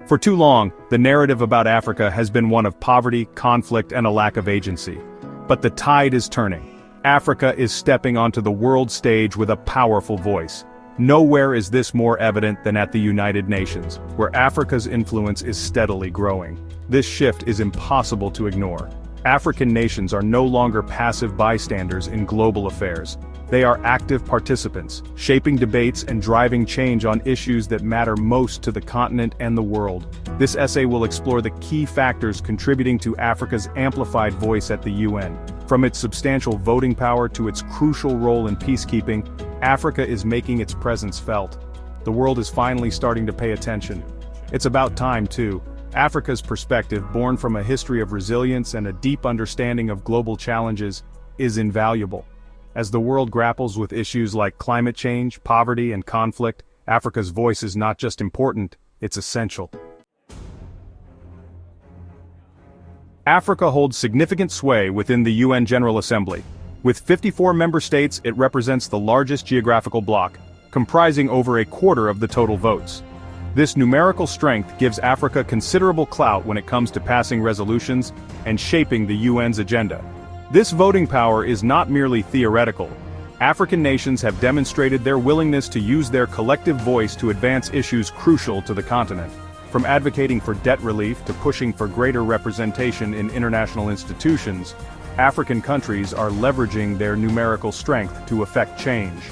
For too long, the narrative about Africa has been one of poverty, conflict, and a lack of agency. But the tide is turning. Africa is stepping onto the world stage with a powerful voice. Nowhere is this more evident than at the United Nations, where Africa's influence is steadily growing. This shift is impossible to ignore. African nations are no longer passive bystanders in global affairs. They are active participants, shaping debates and driving change on issues that matter most to the continent and the world. This essay will explore the key factors contributing to Africa's amplified voice at the UN. From its substantial voting power to its crucial role in peacekeeping, Africa is making its presence felt. The world is finally starting to pay attention. It's about time, too. Africa's perspective, born from a history of resilience and a deep understanding of global challenges, is invaluable. As the world grapples with issues like climate change, poverty, and conflict, Africa's voice is not just important, it's essential. Africa holds significant sway within the UN General Assembly. With 54 member states, it represents the largest geographical bloc, comprising over a quarter of the total votes. This numerical strength gives Africa considerable clout when it comes to passing resolutions and shaping the UN's agenda. This voting power is not merely theoretical. African nations have demonstrated their willingness to use their collective voice to advance issues crucial to the continent. From advocating for debt relief to pushing for greater representation in international institutions, African countries are leveraging their numerical strength to effect change.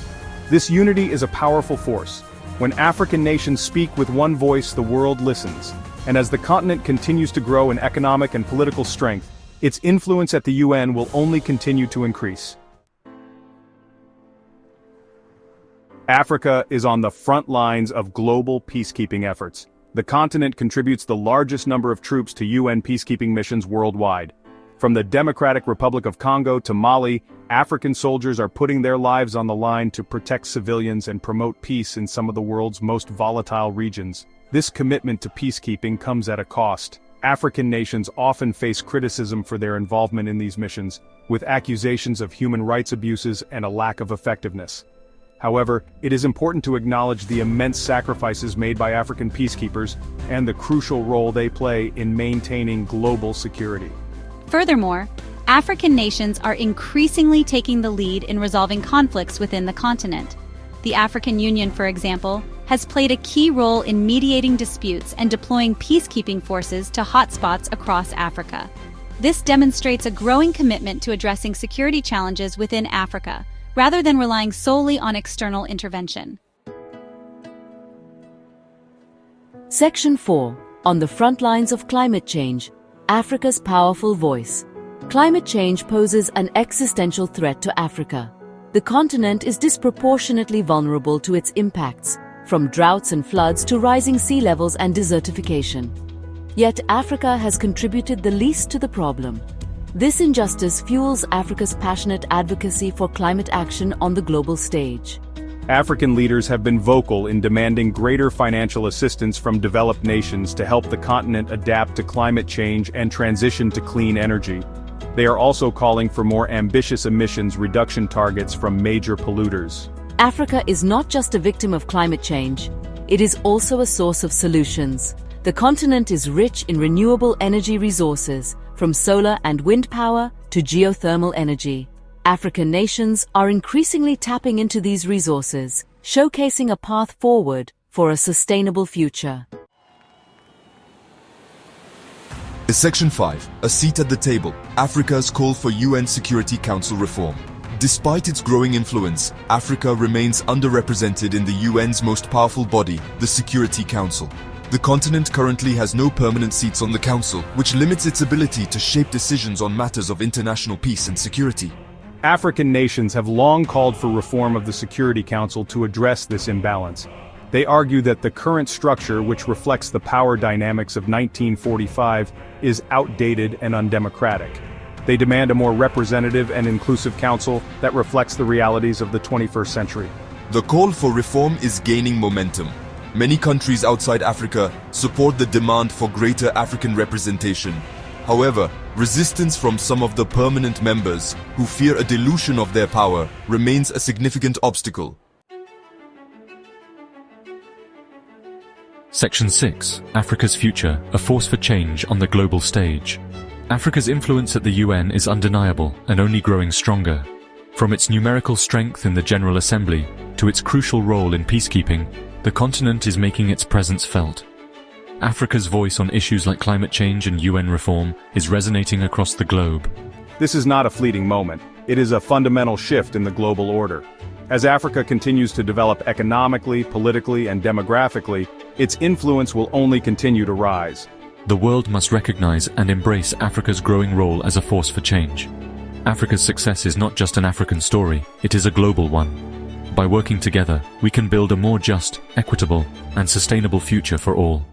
This unity is a powerful force. When African nations speak with one voice, the world listens. And as the continent continues to grow in economic and political strength, its influence at the UN will only continue to increase. Africa is on the front lines of global peacekeeping efforts. The continent contributes the largest number of troops to UN peacekeeping missions worldwide. From the Democratic Republic of Congo to Mali, African soldiers are putting their lives on the line to protect civilians and promote peace in some of the world's most volatile regions. This commitment to peacekeeping comes at a cost. African nations often face criticism for their involvement in these missions, with accusations of human rights abuses and a lack of effectiveness. However, it is important to acknowledge the immense sacrifices made by African peacekeepers and the crucial role they play in maintaining global security. Furthermore, African nations are increasingly taking the lead in resolving conflicts within the continent. The African Union, for example, has played a key role in mediating disputes and deploying peacekeeping forces to hotspots across Africa. This demonstrates a growing commitment to addressing security challenges within Africa, rather than relying solely on external intervention. Section 4. On the front lines of climate change, Africa's powerful voice. Climate change poses an existential threat to Africa. The continent is disproportionately vulnerable to its impacts, from droughts and floods to rising sea levels and desertification. Yet Africa has contributed the least to the problem. This injustice fuels Africa's passionate advocacy for climate action on the global stage. African leaders have been vocal in demanding greater financial assistance from developed nations to help the continent adapt to climate change and transition to clean energy. They are also calling for more ambitious emissions reduction targets from major polluters. Africa is not just a victim of climate change, it is also a source of solutions. The continent is rich in renewable energy resources, from solar and wind power to geothermal energy. African nations are increasingly tapping into these resources, showcasing a path forward for a sustainable future. Section 5. A seat at the table. Africa's call for UN Security Council reform. Despite its growing influence, Africa remains underrepresented in the UN's most powerful body, the Security Council. The continent currently has no permanent seats on the Council, which limits its ability to shape decisions on matters of international peace and security. African nations have long called for reform of the Security Council to address this imbalance. They argue that the current structure, which reflects the power dynamics of 1945, is outdated and undemocratic. They demand a more representative and inclusive council that reflects the realities of the 21st century. The call for reform is gaining momentum. Many countries outside Africa support the demand for greater African representation. However, resistance from some of the permanent members, who fear a dilution of their power, remains a significant obstacle. Section 6. Africa's future, a force for change on the global stage. Africa's influence at the UN is undeniable and only growing stronger. From its numerical strength in the General Assembly to its crucial role in peacekeeping, the continent is making its presence felt. Africa's voice on issues like climate change and UN reform is resonating across the globe. This is not a fleeting moment. It is a fundamental shift in the global order. As Africa continues to develop economically, politically, and demographically, its influence will only continue to rise. The world must recognize and embrace Africa's growing role as a force for change. Africa's success is not just an African story, it is a global one. By working together, we can build a more just, equitable, and sustainable future for all.